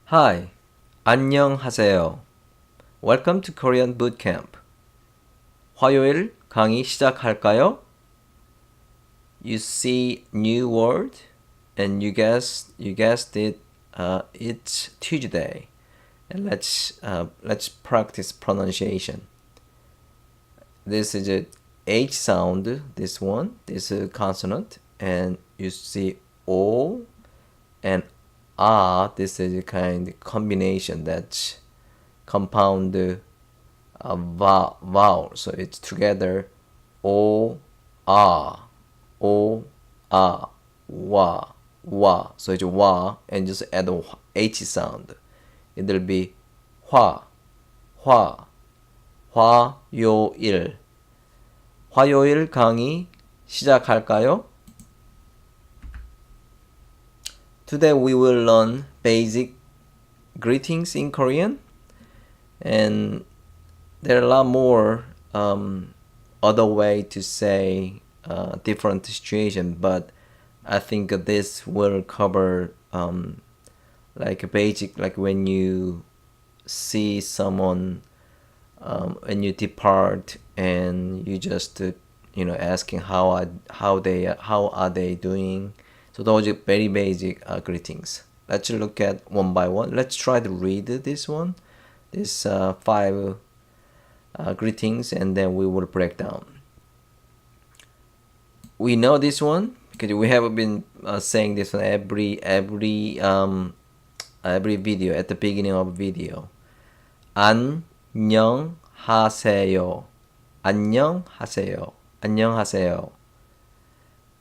Hi, 안녕하세요. Welcome to Korean Bootcamp. 화요일 강의 시작할까요? You see new word and you guessed it. It's Tuesday, and let's practice pronunciation. This is a H sound. This one, this is a consonant, and you see O and ah. This is a kind of combination that's compound vowel. So it's together O ah O ah wa wa. So it's wa and just add a H sound. It'll be 화 화 화요일. 화요일 강의 시작할까요? Today we will learn basic greetings in Korean, and there are a lot more other way to say different situation, but I think this will cover like a basic, like when you see someone when you depart and you just asking how are they doing. So those are very basic greetings. Let's look at one by one. Let's try to read this one, this five greetings, and then we will break down. We know this one because we have been saying this on every video at the beginning of video. 안녕하세요. 안녕하세요. 안녕하세요.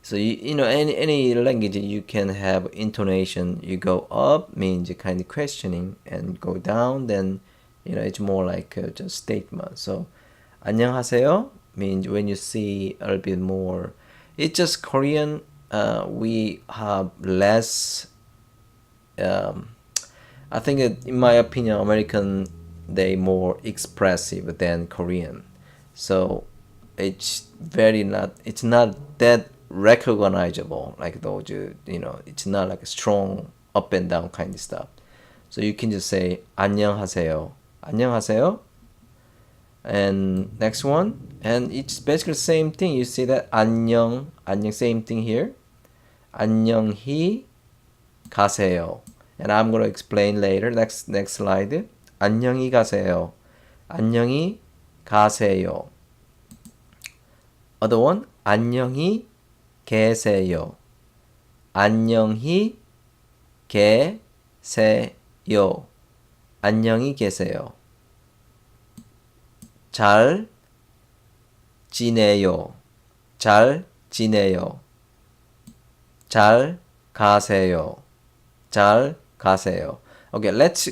So you know any language you can have intonation. You go up means you kind of questioning, and go down then it's more like just statement. So 안녕하세요 means when you see a little bit more. It's just Korean. We have less. I think in my opinion, American, they more expressive than Korean. So it's not that recognizable like those, it's not like a strong up and down kind of stuff. So you can just say 안녕하세요. 안녕하세요. And next one, and it's basically the same thing. You see that 안녕, same thing here. 안녕히 가세요. And I'm going to explain later. Next slide. 안녕히 가세요. 안녕히 가세요. Other one. 안녕히 계세요. 안녕히 계세요. 안녕히 계세요. 잘 지내요. 잘 지내요. 잘 가세요. 잘 가세요. Okay, let's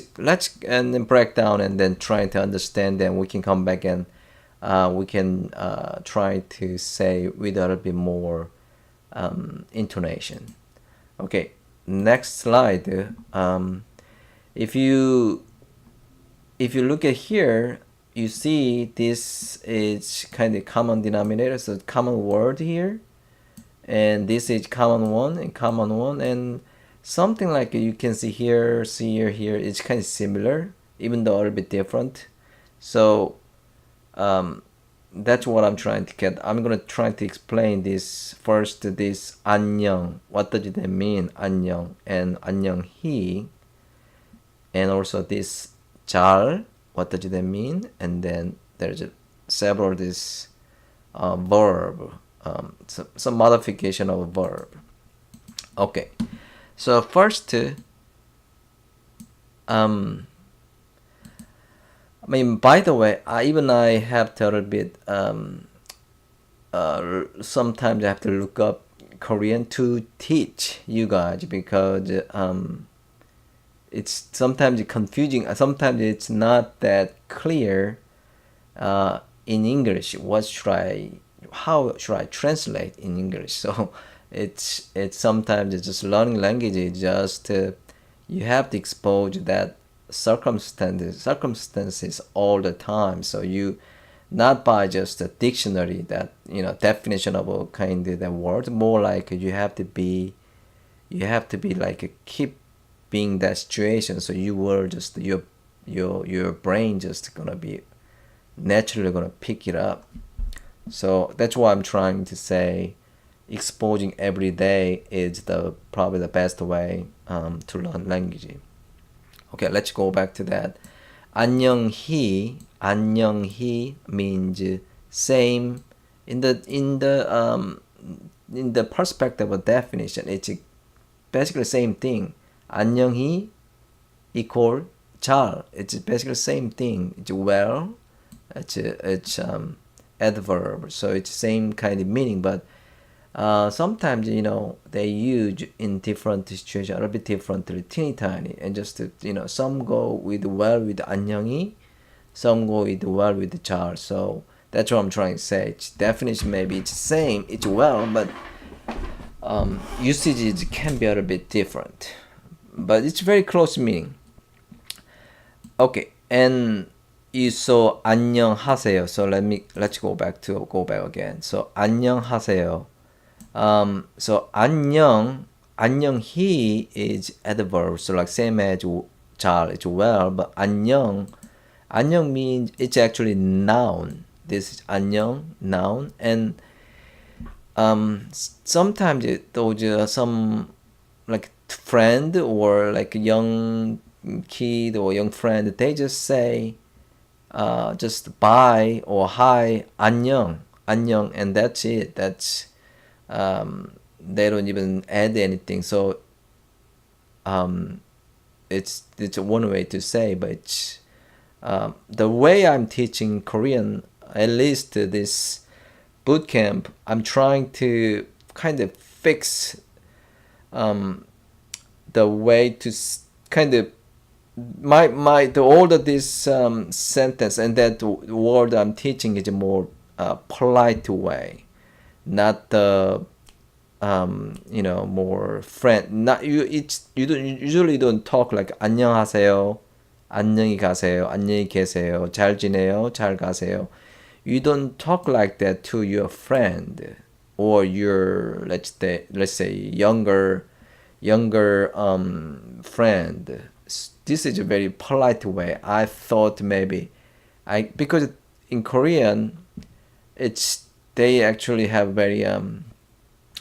and then break down and then try to understand. Then we can come back and we can try to say with a little bit more intonation. Okay, next slide. If you look at here, you see this is kind of common denominator, so common word here, and this is common one, and something like you can see here, it's kind of similar, even though a little bit different. So that's what I'm trying to get. I'm gonna try to explain this first. This 안녕, what does that mean? 안녕 and 안녕히, and also this 잘, what does that mean? And then there's several this verb, some modification of a verb. Okay, so first, I mean, by the way, I have to a little bit. Sometimes I have to look up Korean to teach you guys, because it's sometimes confusing. Sometimes it's not that clear in English. How should I translate in English? So it's sometimes it's just learning language. It's just you have to expose that circumstances all the time. So you, not by just a dictionary that definition of a kind of that word, more like you have to be like keep being that situation, so you were just your brain just gonna be naturally gonna pick it up. So that's why I'm trying to say exposing every day is the probably the best way to learn language. Okay, let's go back to that. 안녕히 means same in the perspective of definition. It's basically the same thing. 안녕히 equal 잘. It's basically the same thing. It's well. It's adverb, so it's same kind of meaning, but sometimes they use in different situations a little bit differently, teeny tiny, and just some go with well with 안녕히, some go with well with 잘. So that's what I'm trying to say. It's definition maybe it's same, it's well, but usage can be a little bit different, but it's very close meaning. Okay, and you saw 안녕하세요. So let's go back again. So 안녕하세요. So 안녕히 is adverb, so like same as 잘, it's well, but 안녕 means it's actually noun. This is 안녕, noun, and sometimes those some like friend or like young kid or young friend, they just say just bye or hi, 안녕, and that's it. That's they don't even add anything. So it's one way to say, but it's, the way I'm teaching Korean, at least this boot camp, I'm trying to kind of fix the way to kind of the older this sentence and that word I'm teaching is a more polite way, not the more friend. Not you. You usually don't talk like 안녕하세요, 안녕히 가세요, 안녕히 계세요, 잘 지내요, 잘 가세요. You don't talk like that to your friend or your let's say younger friend. This is a very polite way. I thought maybe because in Korean they actually have very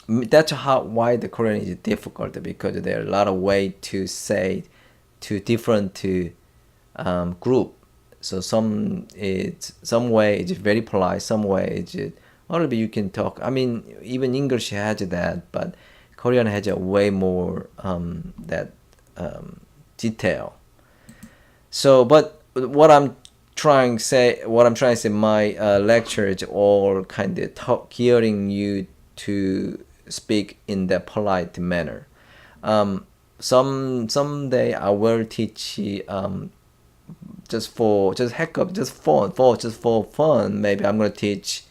that's why the Korean is difficult, because there are a lot of ways to say to different group. So some way it's very polite, some way it's a little bit you can talk. I mean, even English has that, but Korean has a way more that detail. So, but what I'm trying to say, my lecture is all kind of gearing you to speak in that polite manner. Someday I will teach just for fun. Maybe I'm gonna teach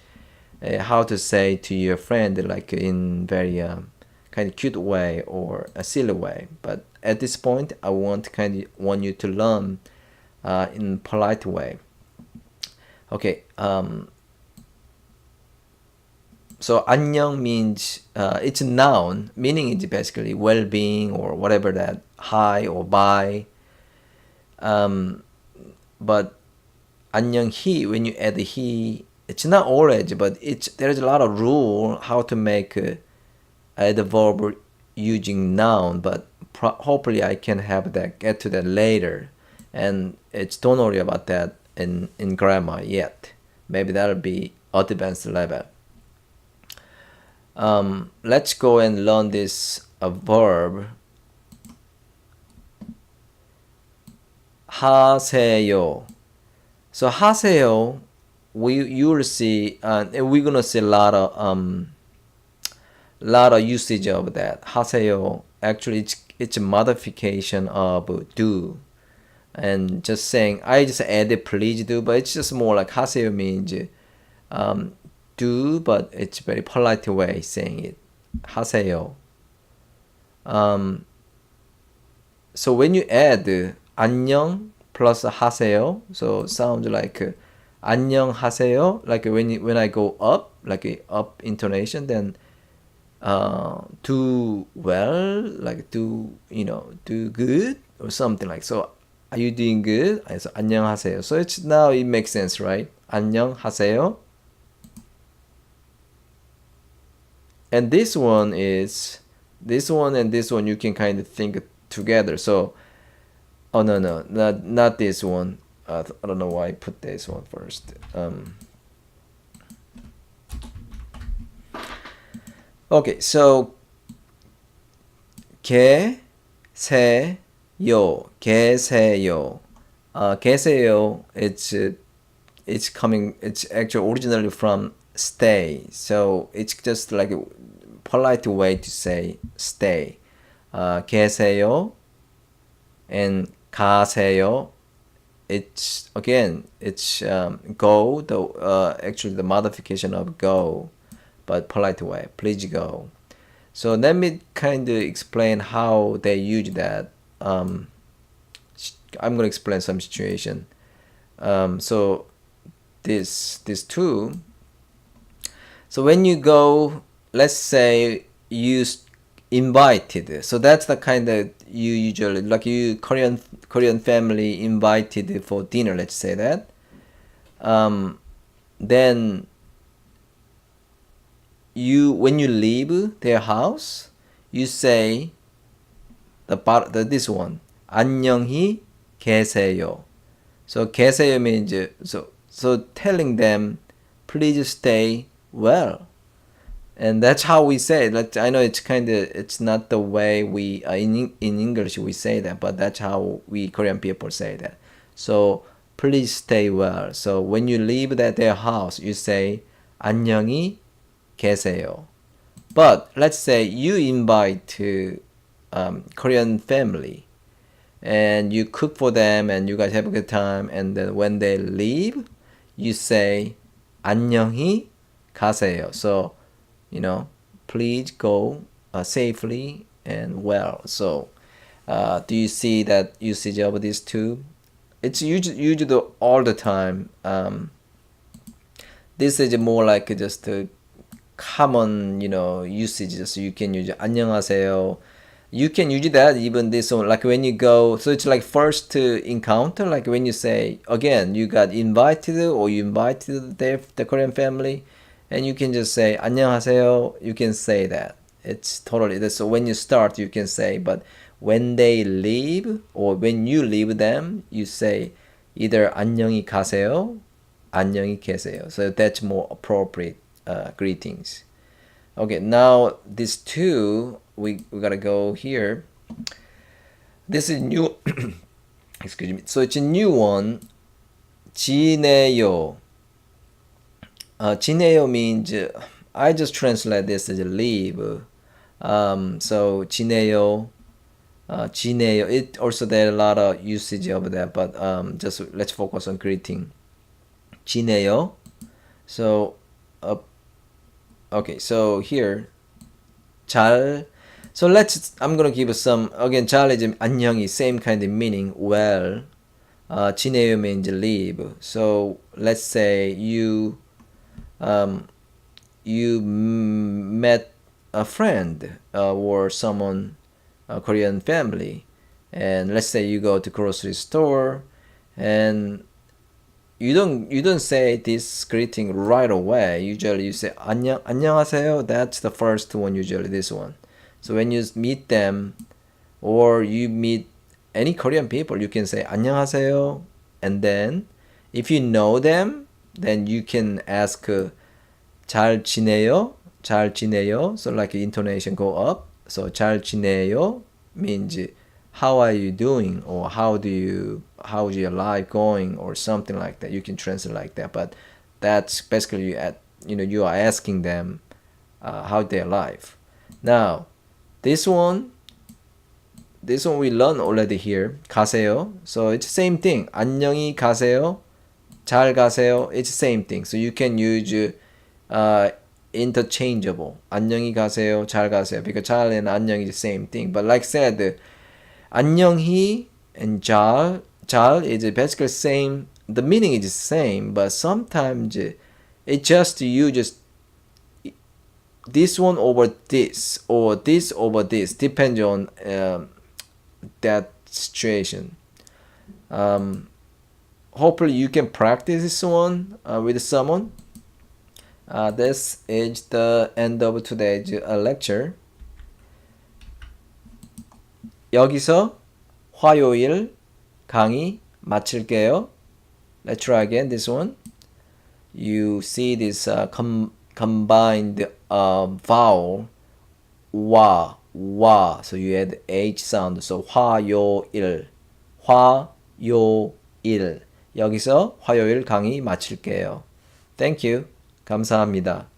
how to say to your friend like in very kind of cute way or a silly way. But at this point, I want you to learn in polite way. Okay. So 안녕 means it's a noun, meaning it's basically well-being or whatever that, hi or bye. But 안녕히, when you add the he, it's not always, but there's a lot of rule how to make the verb using noun. But hopefully I can get to that later, and don't worry about that in grammar yet. Maybe that'll be advanced level. Let's go and learn this verb. 하세요. So 하세요, you'll see, and we're gonna see a lot of usage of that. 하세요, actually it's a modification of do, and just saying I just added please do, but it's just more like 하세요 means do, but it's a very polite way saying it. 하세요. So when you add 안녕 plus 하세요, so sounds like 안녕하세요, like when I go up, like a up intonation, then do well, like do do good or something like. So are you doing good? So 안녕하세요. So it's now it makes sense, right? 안녕하세요. And this one and this one you can kind of think together. So oh no, not this one. I don't know why I put this one first. Okay, so 계세요, 계세요. 계세요. It's coming. It's actually originally from stay. So it's just like a polite way to say stay. 계세요 and 가세요. It's again. It's go. The actually the modification of go, but polite way. Please go. So let me kind of explain how they use that. I'm gonna explain some situation. So this two. So when you go, let's say you invited. So that's the kind of you usually like you Korean family invited for dinner. Let's say that. Then you when you leave their house, you say this one 안녕히 계세요. So 계세요 means so telling them please stay well, and that's how we say it. Like, I know it's not the way we in English we say that, but that's how we Korean people say that. So please stay well. So when you leave their house, you say 안녕히 계세요. But let's say you invite Korean family and you cook for them and you guys have a good time, and then when they leave you say 안녕히 가세요. So please go safely and well. So do you see that usage of these two? It's usually all the time. This is more like just a common usage. So you can use 안녕하세요. You can use that even this one, like when you go. So it's like first encounter, like when you say again you got invited or you invited the Korean family, and you can just say 안녕하세요. You can say that. It's totally this. So when you start you can say, but when they leave or when you leave them, you say either 안녕히 가세요, 안녕히 계세요. So that's more appropriate greetings. Okay, now these two we gotta go here. This is new. Excuse me. So it's a new one. 지내요. 지내요 means I just translate this as leave. So 지내요. 지내요. It also there are a lot of usage over there, but just let's focus on greeting. 지내요. So okay, so here 잘. So I'm gonna give some again. 잘 is 안녕히, same kind of meaning. Well, 지내요 means leave. So let's say you met a friend or someone, a Korean family, and let's say you go to grocery store, and you don't say this greeting right away. Usually you say 안녕하세요. That's the first one. Usually this one. So when you meet them, or you meet any Korean people, you can say 안녕하세요, and then if you know them, then you can ask 잘 지내요, 잘 지내요. So like intonation go up. So 잘 지내요 means how are you doing, or how's your life going, or something like that. You can translate like that, but that's basically you are asking them how their life. Now this one we learned already here. 가세요. So it's the same thing. 안녕히 가세요, 잘 가세요. It's the same thing. So you can use interchangeable. 안녕히 가세요, 잘 가세요. Because 잘 and 안녕히 is the same thing. But like I said, 안녕히 and 잘 is basically same. The meaning is the same, but sometimes it just you just this one over this or this over this depends on that situation. Hopefully you can practice this one with someone. This is the end of today's lecture. 여기서 화요일 강의 마칠게요. Let's try again this one. You see this combined vowel 와, so you add H sound. So 화요일, 화요일. 여기서 화요일 강의 마칠게요. Thank you. 감사합니다.